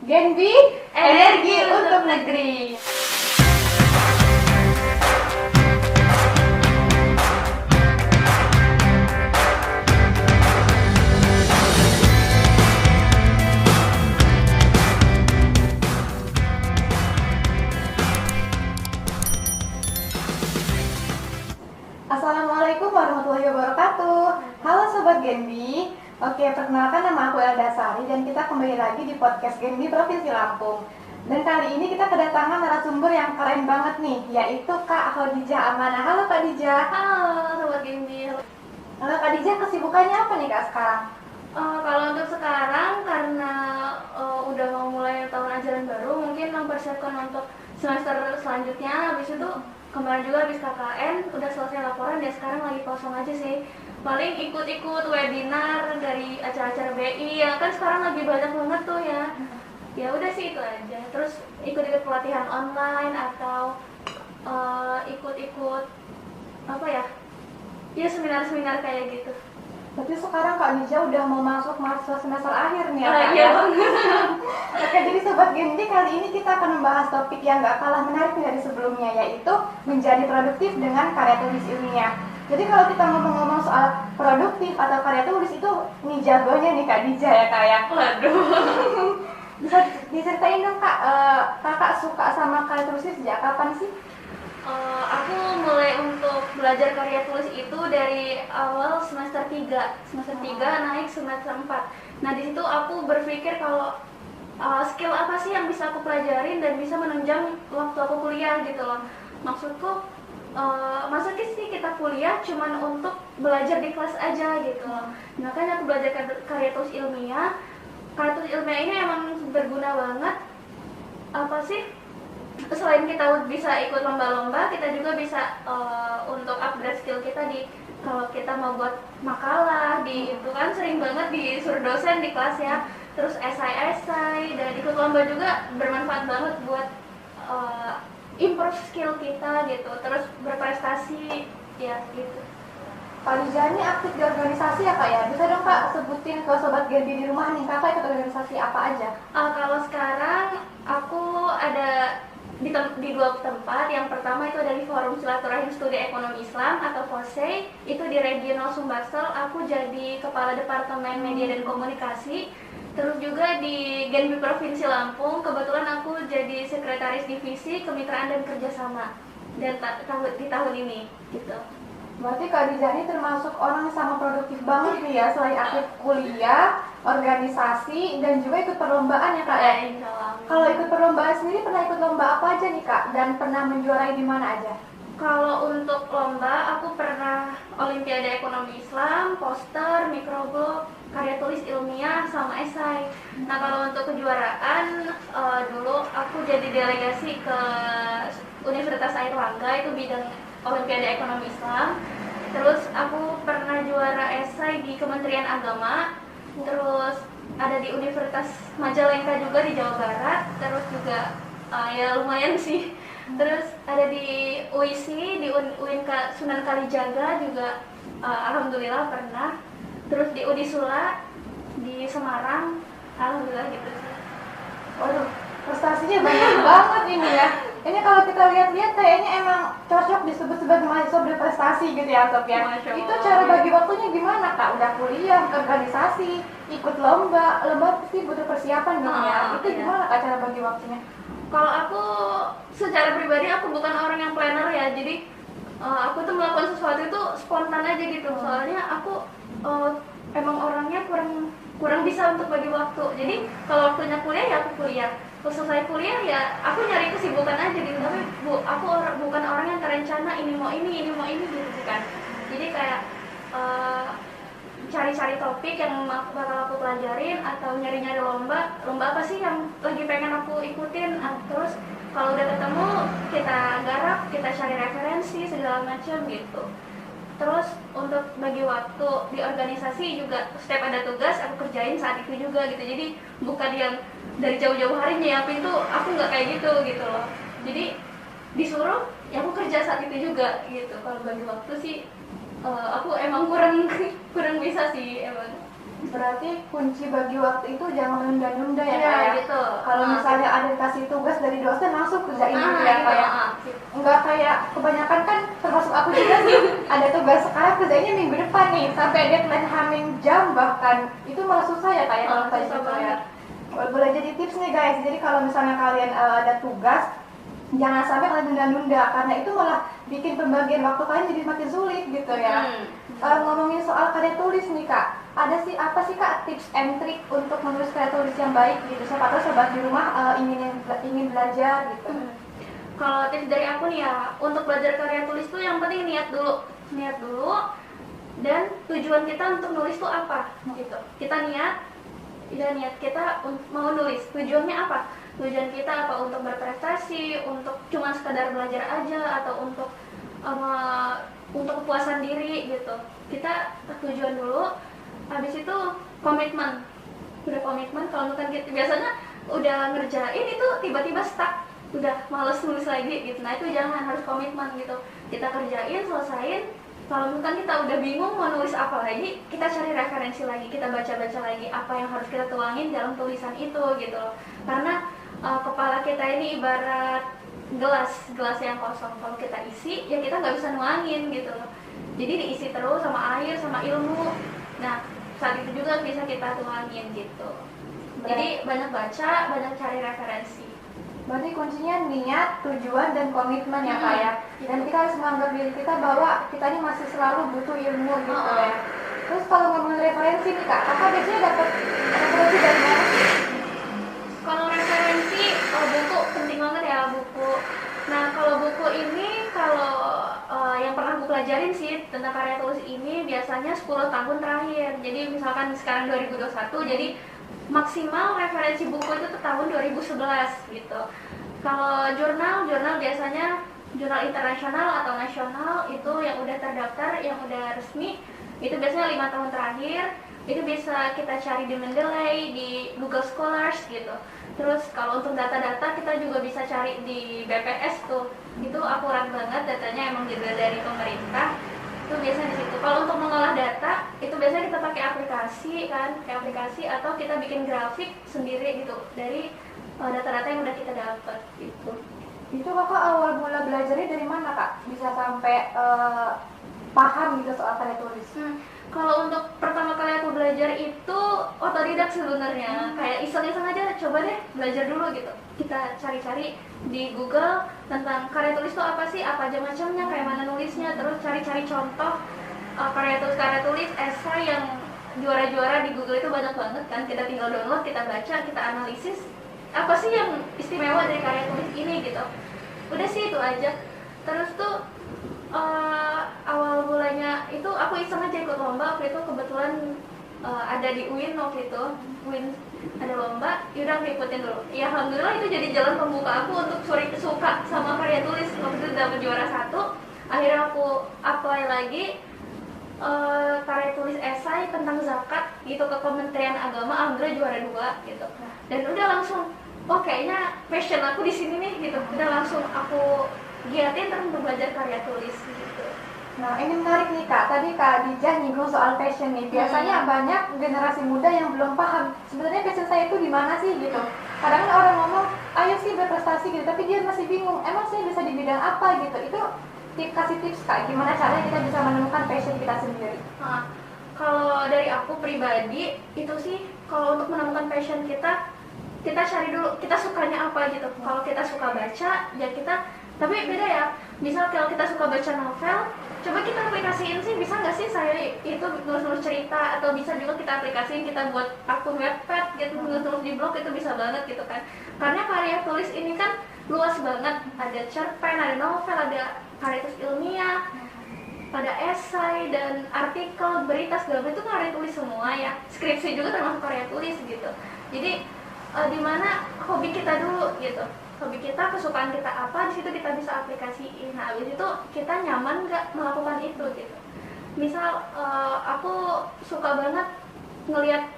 Genbi, energi untuk negeri. Assalamualaikum warahmatullahi wabarakatuh. Halo Sobat Genbi. Oke, perkenalkan nama aku Elda Sari dan kita kembali lagi di podcast Genbi Provinsi Lampung. Dan kali ini kita kedatangan narasumber yang keren banget nih, yaitu Kak Khadijah Amanah. Halo Kak Khadijah. Halo Sobat Genbi. Halo Kak Khadijah, kesibukannya apa nih Kak sekarang? Kalau untuk sekarang karena udah mau mulai tahun ajaran baru, mungkin mempersiapkan untuk semester selanjutnya. Habis itu kemarin juga habis KKN, udah selesai laporan dan sekarang lagi kosong aja sih. Paling ikut-ikut webinar dari acara-acara BI, ya kan sekarang lagi banyak banget tuh ya. Ya udah sih itu aja. Terus ikut-ikut pelatihan online atau ikut-ikut apa ya? Ya seminar-seminar kayak gitu. Berarti sekarang Kak Khadijah udah mau masuk semester akhir nih ya Kak? Iya. Oke, jadi Sobat Genbi, kali ini kita akan membahas topik yang gak kalah menarik dari sebelumnya, yaitu menjadi produktif dengan karya tulis ilmiah. Jadi kalau kita ngomong-ngomong soal produktif atau karya tulis itu nih jagonya nih Kak Khadijah ya Kak ya? Waduh. Bisa diceritain dong Kak, Kakak suka sama karya tulis sejak kapan sih? Aku mulai untuk belajar karya tulis itu dari awal semester 3 naik semester 4. Nah di situ aku berpikir kalau skill apa sih yang bisa aku pelajarin dan bisa menunjang waktu aku kuliah gitu loh. Maksudku maksudnya sih kita kuliah cuman untuk belajar di kelas aja gitu loh. Makanya aku belajar karya tulis ilmiah. Karya tulis ilmiah ini emang berguna banget. Apa sih? Selain kita bisa ikut lomba-lomba, kita juga bisa untuk upgrade skill kita di kalau kita mau buat makalah di itu kan sering banget disuruh dosen di kelas ya. Terus esai dan ikut lomba juga bermanfaat banget buat improve skill kita gitu. Terus berprestasi ya gitu. Kak Khadijah ini aktif di organisasi ya Kak ya? Bisa dong Kak sebutin ke Sobat Genbi di rumah nih, Kakak ikut organisasi apa aja? Kalau sekarang aku ada di dua tempat. Yang pertama itu ada di Forum Silaturahim Studi Ekonomi Islam atau FOSEI, itu di Regional Sumbaksel. Aku jadi Kepala Departemen Media dan Komunikasi. Terus juga di Genbi Provinsi Lampung, kebetulan aku jadi Sekretaris Divisi Kemitraan dan Kerjasama dan di tahun ini gitu. Berarti Kak Khadijah ini termasuk orang yang sama produktif banget nih ya, selain aktif kuliah, organisasi, dan juga ikut perlombaan ya Kak ya? Kalau ikut perlombaan sendiri pernah ikut lomba apa aja nih Kak? Dan pernah menjuarai di mana aja? Kalau untuk lomba, aku pernah Olimpiade Ekonomi Islam, poster, microblog, karya tulis ilmiah, sama esai. Nah kalau untuk kejuaraan, dulu aku jadi delegasi ke Universitas Airlangga, itu bidang Olimpiade Ekonomi Islam. Terus aku pernah juara esai di Kementerian Agama. Terus ada di Universitas Majalengka juga di Jawa Barat. Terus juga ya lumayan sih. Terus ada di UISI, di UIN Sunan Kalijaga juga alhamdulillah pernah. Terus di Udisula di Semarang, alhamdulillah gitu sih. Waduh, prestasinya banyak banget ini ya. Ini kalau kita lihat-lihat kayaknya emang cocok disebut sebagai mahasiswa berprestasi gitu ya Sob ya. Itu cara bagi waktunya gimana Kak? Udah kuliah, organisasi, ikut lomba pasti butuh persiapan dong ya. Itu gimana Kak cara bagi waktunya? Kalau aku secara pribadi aku bukan orang yang planner ya, jadi aku tuh melakukan sesuatu itu spontan aja gitu. Soalnya aku emang orangnya kurang bisa untuk bagi waktu. Jadi kalau waktunya kuliah ya aku kuliah. Kalau selesai kuliah ya aku nyari kesibukan aja gitu. Tapi aku bukan orang yang terencana ini mau ini gitu bukan. Jadi kayak cari-cari topik yang bakal aku pelajarin atau nyari-nyari lomba apa sih yang lagi pengen aku ikutin. Terus kalau udah ketemu kita garap, kita cari referensi segala macam gitu. Terus untuk bagi waktu di organisasi juga setiap ada tugas aku kerjain saat itu juga gitu. Jadi bukan yang dari jauh-jauh hari nyiapin tuh, aku nggak kayak gitu loh. Jadi disuruh ya aku kerja saat itu juga gitu. Kalau bagi waktu sih aku emang kurang bisa sih emang. Berarti kunci bagi waktu itu jangan menunda-nunda ya, Iya, Kak, ya? gitu. Kalau misalnya ada dikasih tugas dari dosen langsung kerjain gitu ya, Kak, ya? Enggak kayak kebanyakan kan, termasuk aku juga sih, ada tugas sekarang kerjanya minggu depan nih, sampai deadline hamin jam bahkan, itu malah susah ya, Kak, ya, kalau kayak susah gitu ya. banget. Boleh jadi tips nih guys, jadi kalau misalnya kalian ada tugas, jangan sampai kalian nunda-nunda, karena itu malah bikin pembagian waktu kalian jadi makin sulit gitu ya. Ngomongin soal karya tulis nih, Kak, ada sih apa sih, Kak, tips and trick untuk menulis karya tulis yang baik gitu? Siapa tahu sobat di rumah ingin belajar gitu. Kalau tips dari aku nih ya, untuk belajar karya tulis tuh yang penting niat dulu, dan tujuan kita untuk nulis tuh apa gitu. Kita niat kita mau nulis, tujuannya apa? Tujuan kita apa? Untuk berprestasi, untuk cuma sekedar belajar aja, atau untuk kepuasan diri gitu. Kita tujuan dulu, habis itu komitmen. Udah komitmen, kalau bukan gitu biasanya udah ngerjain itu tiba-tiba stuck, udah males nulis lagi gitu. Nah itu jangan, harus komitmen gitu. Kita kerjain, selesain. Kalau bukan kita udah bingung mau nulis apa lagi, kita cari referensi lagi, kita baca-baca lagi apa yang harus kita tuangin dalam tulisan itu gitu loh. Karena kepala kita ini ibarat gelas yang kosong. Kalau kita isi, ya kita nggak bisa nuangin gitu loh. Jadi diisi terus sama air, sama ilmu. Nah saat itu juga bisa kita tuangin gitu. Jadi banyak baca, banyak cari referensi. Berarti kuncinya niat, tujuan, dan komitmen ya, Kak, ya. Dan kita harus menganggap diri kita bahwa kita ini masih selalu butuh ilmu gitu ya. Terus kalau ngomongin referensi nih, Kak, Kakak biasanya dapat referensi dari mana sih? Kalau referensi, buku penting banget ya, buku. Nah kalau buku ini, kalau yang pernah aku pelajarin sih tentang karya tulis ini biasanya 10 tahun terakhir. Jadi misalkan sekarang 2021, jadi maksimal referensi buku itu tuh tahun 2011 gitu. Kalau jurnal biasanya jurnal internasional atau nasional itu yang udah terdaftar, yang udah resmi, itu biasanya 5 tahun terakhir. Itu bisa kita cari di Mendeley, di Google Scholars gitu. Terus kalau untuk data-data kita juga bisa cari di BPS tuh. Itu akurat banget datanya, emang juga dari pemerintah. Itu biasanya di situ. Kalau untuk mengolah data, itu biasanya kita pakai aplikasi atau kita bikin grafik sendiri gitu dari data-data yang udah kita dapat gitu. Itu Kakak awal mula belajarnya dari mana, Kak? Bisa sampai paham gitu soal karya tulis? Kalau untuk pertama kali aku belajar itu otodidak sebenarnya, kayak iseng-iseng aja, coba deh belajar dulu gitu. Kita cari-cari di Google tentang karya tulis itu apa sih, apa aja macamnya, kayak mana nulisnya, terus cari-cari contoh karya tulis, esai yang juara-juara di Google itu banyak banget kan. Kita tinggal download, kita baca, kita analisis, apa sih yang istimewa dari karya tulis ini gitu. Udah sih itu aja. Terus tuh awal mulanya itu aku iseng aja ikut lomba. Waktu itu kebetulan ada di UIN waktu itu, UIN ada lomba, yaudah aku ikutin dulu. Ya alhamdulillah itu jadi jalan pembuka aku untuk suka sama karya tulis. Waktu itu dapet juara 1, akhirnya aku apply lagi karya tulis esai tentang zakat gitu ke Kementerian Agama, alhamdulillah juara 2 gitu. Dan udah langsung, oh kayaknya passion aku di sini nih gitu. Udah langsung aku giatin terus untuk belajar karya tulis gitu. Nah ini menarik nih, Kak, tadi Kak Dija nyinggung soal passion nih. Biasanya banyak generasi muda yang belum paham sebenarnya passion saya itu di mana sih gitu. Kadang kan orang ngomong ayo sih berprestasi gitu, tapi dia masih bingung emang saya bisa di bidang apa gitu. Itu kasih tips, Kak, gimana caranya kita bisa menemukan passion kita sendiri. Kalau dari aku pribadi itu sih, kalau untuk menemukan passion kita cari dulu kita sukanya apa gitu. Kalau kita suka baca ya kita, tapi beda ya, misal kalau kita suka baca novel, coba kita aplikasiin sih, bisa nggak sih saya itu nulis cerita, atau bisa juga kita aplikasiin, kita buat akun Wattpad gitu, nulis di blog, itu bisa banget gitu kan. Karena karya tulis ini kan luas banget, ada cerpen, ada novel, ada karya tulis ilmiah, ada esai dan artikel, berita, segala itu karya tulis semua ya. Skripsi juga termasuk karya tulis gitu. Jadi dimana hobi kita dulu gitu, hobi kita, kesukaan kita apa, di situ kita bisa aplikasiin. Nah abis itu kita nyaman nggak melakukan itu gitu. Misal aku suka banget ngelihat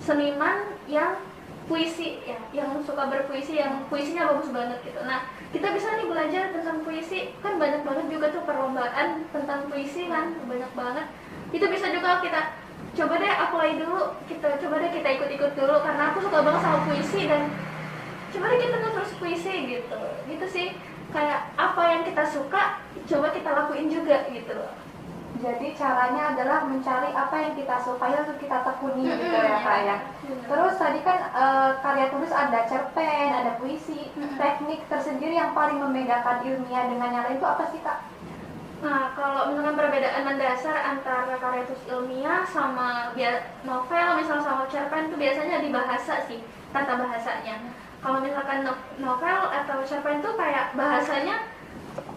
seniman yang puisi ya, yang suka berpuisi, yang puisinya bagus banget gitu. Nah kita bisa nih belajar tentang puisi, kan banyak banget juga tuh perlombaan tentang puisi kan, banyak banget. Itu bisa juga kita coba deh apply dulu, coba deh kita ikut-ikut dulu, karena aku suka banget sama puisi, dan coba deh kita nulis puisi gitu sih. Kayak apa yang kita suka coba kita lakuin juga gitu loh. Jadi caranya adalah mencari apa yang kita suka untuk kita tekuni gitu ya Kak ya. Terus tadi kan karya tulis ada cerpen, ada puisi, teknik tersendiri yang paling membedakan ilmiah dengan yang lain itu apa sih Kak? Nah, kalau misalkan perbedaan mendasar antara karya tulis ilmiah sama novel, misalnya sama cerpen itu biasanya di bahasa sih, tata bahasanya. Kalau misalkan novel atau cerpen itu kayak bahasanya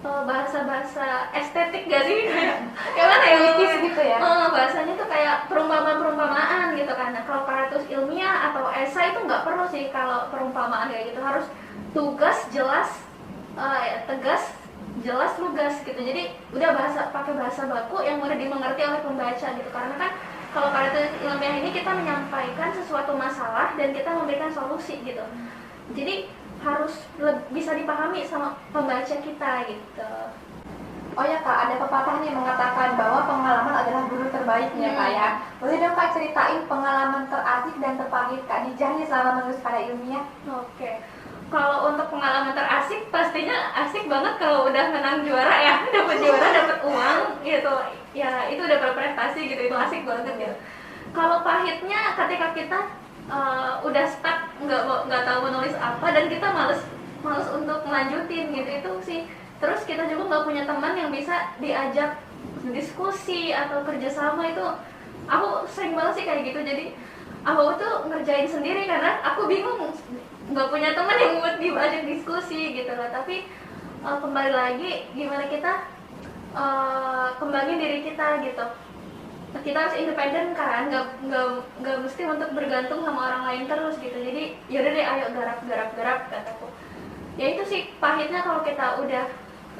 bahasa estetik gak sih? Kayak gimana ya? Puitis gitu ya? Bahasanya tuh kayak perumpamaan gitu kan. Nah, kalau karya tulis ilmiah atau esai itu nggak perlu sih kalau perumpamaan kayak gitu. Harus tugas jelas, tegas, jelas, lugas gitu. Jadi udah pakai bahasa baku yang mudah dimengerti oleh pembaca gitu. Karena kan kalau karya tulis ilmiah ini kita menyampaikan sesuatu masalah dan kita memberikan solusi gitu. Jadi harus bisa dipahami sama pembaca kita gitu. Oh ya Kak, ada pepatah nih mengatakan bahwa pengalaman adalah guru terbaiknya Kak ya. Boleh dong Kak ceritain pengalaman terasik dan terpahit Kak Dijah nih selama menulis karya ilmiah? Oke. Kalau untuk pengalaman terasik pastinya asik banget kalau udah menang juara ya, dapat juara, dapat uang gitu. Ya itu udah berprestasi gitu, itu asik banget gitu. Kalau pahitnya ketika kita udah stuck, nggak tahu menulis apa dan kita males untuk melanjutin gitu, itu sih. Terus kita juga nggak punya teman yang bisa diajak diskusi atau kerjasama, itu aku sering banget sih kayak gitu. Jadi aku tuh ngerjain sendiri karena aku bingung, nggak punya teman yang buat diajak diskusi gitu loh. Tapi kembali lagi gimana kita kembangin diri kita gitu. Kita harus independen kan, nggak mesti untuk bergantung sama orang lain terus gitu. Jadi yaudah deh, ayo garap kataku. Ya itu sih pahitnya kalau kita udah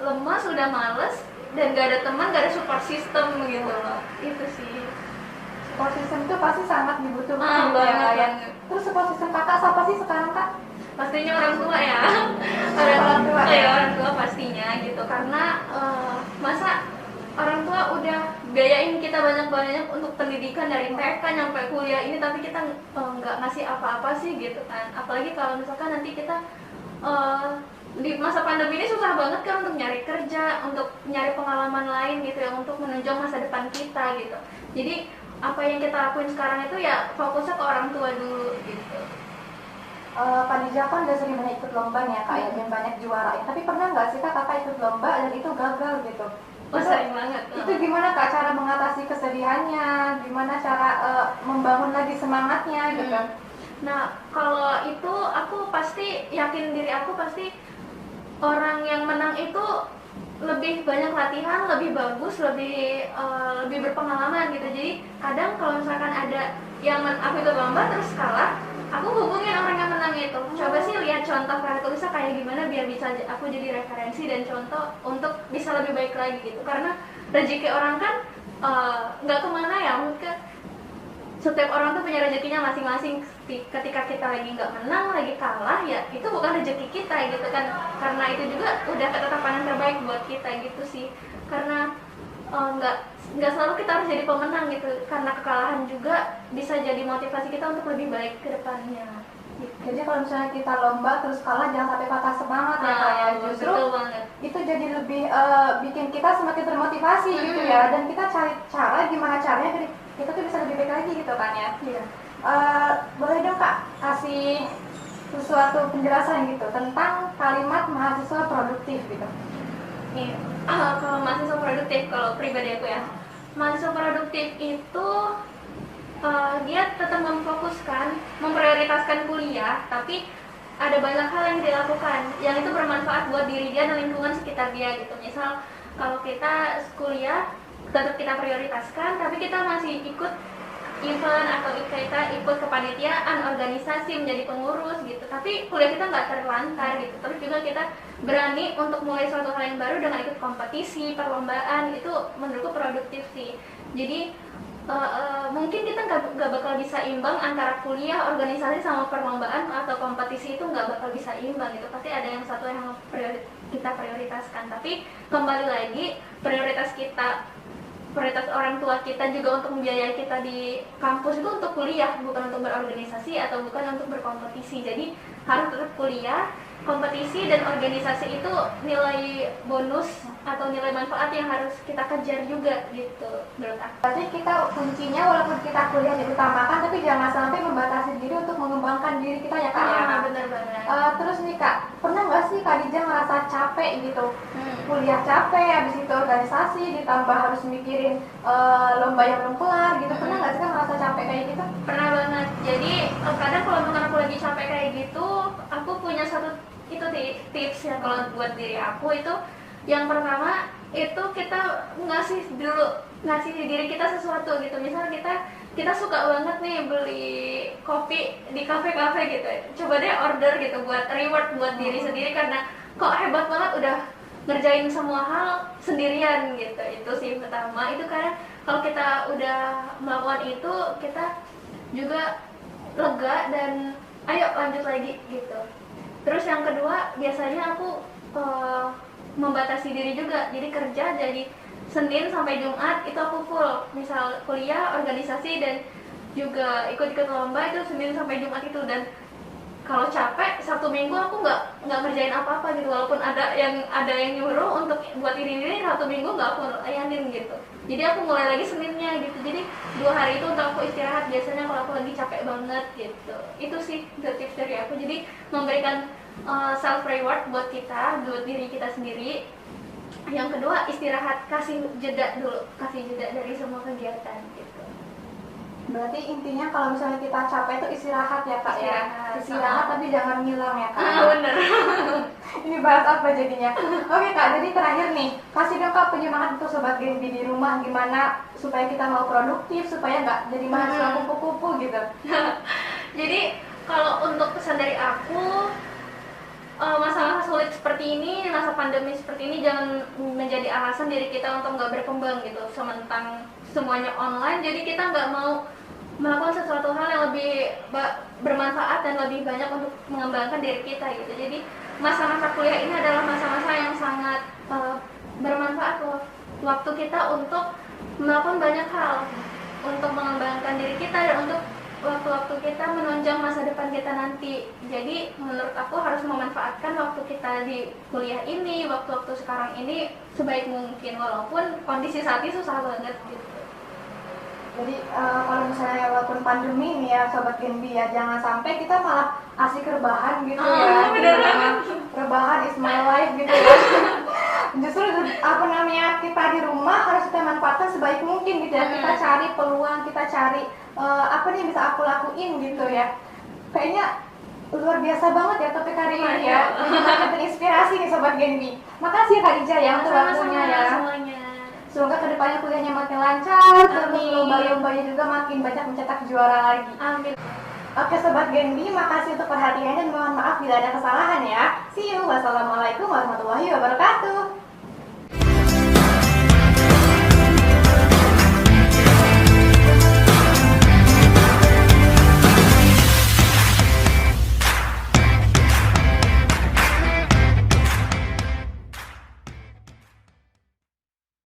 lemas, udah males dan gak ada teman, gak ada support system gitu loh. Itu sih. Support system itu pasti sangat dibutuhkan ya. Terus support system kakak siapa sih sekarang Kak? Pastinya orang tua ya. Orang tua ya. Orang tua pastinya gitu, karena masa orang tua udah biayain kita banyak-banyak untuk pendidikan dari TK nyampe kuliah ini, tapi kita nggak ngasih apa-apa sih gitu kan. Apalagi kalau misalkan nanti kita di masa pandemi ini susah banget kan untuk nyari kerja, untuk nyari pengalaman lain gitu ya, untuk menunjang masa depan kita gitu. Jadi apa yang kita lakuin sekarang itu ya fokusnya ke orang tua dulu gitu. Kak Dijah kan udah sering banyak ikut lomba ya Kak ya, dan banyak juarain. Tapi pernah nggak sih Kak kakak ikut lomba dan itu gagal gitu? Sering banget. Itu gimana Kak cara mengatasi kesedihannya? Gimana cara membangun lagi semangatnya gitu? Nah, kalau itu aku pasti yakin diri aku pasti orang yang menang itu lebih banyak latihan, lebih bagus, lebih berpengalaman gitu. Jadi kadang kalau misalkan ada yang aku ikut lomba terus kalah, aku hubungin orang yang menang itu. Coba sih lihat contoh karya tulisnya kayak gimana biar bisa aku jadi referensi dan contoh untuk bisa lebih baik lagi gitu. Karena rezeki orang kan nggak kemana ya, mungkin setiap orang tuh punya rezekinya masing-masing. Ketika kita lagi nggak menang, lagi kalah, ya itu bukan rezeki kita gitu kan. Karena itu juga udah ketetapan yang terbaik buat kita gitu sih. Karena nggak selalu kita harus jadi pemenang gitu. Karena kekalahan juga bisa jadi motivasi kita untuk lebih baik ke depannya. Jadi kalau misalnya kita lomba terus kalah, jangan sampai patah semangat ya Kak ya. Justru itu jadi lebih bikin kita semakin termotivasi gitu ya. Dan kita cari cara gimana caranya kita tuh bisa lebih baik lagi gitu kan ya. Iya. Boleh dong Kak kasih sesuatu penjelasan gitu tentang kalimat mahasiswa produktif gitu. Iya. Kalau mahasiswa produktif, kalau pribadi aku ya, mahasiswa produktif itu dia tetap memprioritaskan kuliah, tapi ada banyak hal yang dilakukan yang itu bermanfaat buat diri dia dan lingkungan sekitar dia gitu. Misal kalau kita kuliah tetap kita prioritaskan, tapi kita masih ikut event atau kita ikut kepanitiaan, organisasi, menjadi pengurus gitu. Tapi kuliah kita nggak terlantar gitu. Terus juga kita berani untuk mulai suatu hal yang baru dengan ikut kompetisi, perlombaan, itu menurutku produktif sih. Jadi mungkin kita nggak bakal bisa imbang antara kuliah, organisasi sama perlombaan atau kompetisi, itu nggak bakal bisa imbang gitu. Pasti ada yang satu yang kita prioritaskan. Tapi kembali lagi prioritas kita prioritas orang tua kita juga untuk membiayai kita di kampus itu untuk kuliah, bukan untuk berorganisasi atau bukan untuk berkompetisi. Jadi harus tetap kuliah, kompetisi dan organisasi itu nilai bonus atau nilai manfaat yang harus kita kejar juga gitu menurut aku. Berarti kita kuncinya walaupun kita kuliah diutamakan, tapi jangan sampai membatasi diri untuk mengembangkan diri kita ya Kak ya. Benar banget. Terus nih Kak, pernah nggak sih Kak Dija ngerasa capek gitu? Kuliah capek, habis itu organisasi, ditambah harus mikirin lomba yang belum kelar gitu. Pernah nggak sih Kak ngerasa capek kayak gitu? Pernah banget. Jadi kadang kalau misalkan aku lagi capek kayak gitu, aku punya satu itu tips ya kalau buat diri aku itu. Yang pertama itu kita ngasih diri kita sesuatu gitu. Misal kita suka banget nih beli kopi di kafe-kafe gitu, coba deh order gitu buat reward buat diri sendiri, karena kok hebat banget udah ngerjain semua hal sendirian gitu. Itu sih pertama. Itu karena kalau kita udah melakukan itu, kita juga lega dan ayo lanjut lagi gitu. Terus yang kedua, biasanya aku membatasi diri juga. Jadi kerja jadi Senin sampai Jumat itu aku full. Misal kuliah, organisasi dan juga ikut-ikut lomba itu Senin sampai Jumat itu. Dan kalau capek Sabtu Minggu aku nggak ngerjain apa-apa gitu. Walaupun ada yang nyuruh untuk buat ini Sabtu Minggu nggak aku layanin gitu. Jadi aku mulai lagi Seninnya gitu. Jadi 2 hari itu untuk aku istirahat biasanya kalau aku lagi capek banget gitu. Itu sih tips dari aku. Jadi memberikan self reward buat kita, buat diri kita sendiri. Yang kedua, istirahat, kasih jeda dari semua kegiatan gitu. Berarti intinya kalau misalnya kita capek itu istirahat ya Kak Istirahat. Tapi jangan ngilang ya Kak. Bener. Ini bahas apa jadinya? Oke Kak, jadi terakhir nih, kasih dong Kak penyemangat untuk Sobat Genbi di rumah, gimana supaya kita mau produktif, supaya nggak jadi mahasiswa kupu-kupu gitu. Jadi kalau untuk pesan dari aku, masa-masa sulit seperti ini, masa pandemi seperti ini jangan menjadi alasan diri kita untuk nggak berkembang gitu. Sementang semuanya online, jadi kita nggak mau melakukan sesuatu hal yang lebih bermanfaat dan lebih banyak untuk mengembangkan diri kita gitu. Jadi masa-masa kuliah ini adalah masa-masa yang sangat bermanfaat loh. Waktu kita untuk melakukan banyak hal, untuk mengembangkan diri kita dan untuk waktu-waktu kita menunjang masa depan kita nanti. Jadi menurut aku harus memanfaatkan waktu kita di kuliah ini, waktu-waktu sekarang ini sebaik mungkin, walaupun kondisi saat ini susah banget gitu. Jadi kalau misalnya walaupun pandemi nih ya Sobat Genbi ya, jangan sampai kita malah asik rebahan gitu ya. Rebahan is my life gitu ya. Justru kita di rumah harus kita manfaatkan sebaik mungkin gitu ya. Kita cari peluang, kita cari apa nih bisa aku lakuin gitu ya. Kayaknya luar biasa banget ya topik hari ini ya. Banyak terinspirasi nih Sobat Genbi. Makasih ya Kak Dija ya untuk waktunya ya. Semoga kedepannya kuliahnya makin lancar, terus lomba-lombanya juga makin banyak mencetak juara lagi. Amin. Oke Sobat Genbi, makasih untuk perhatiannya dan mohon maaf bila ada kesalahan ya. See you. Wassalamualaikum warahmatullahi wabarakatuh.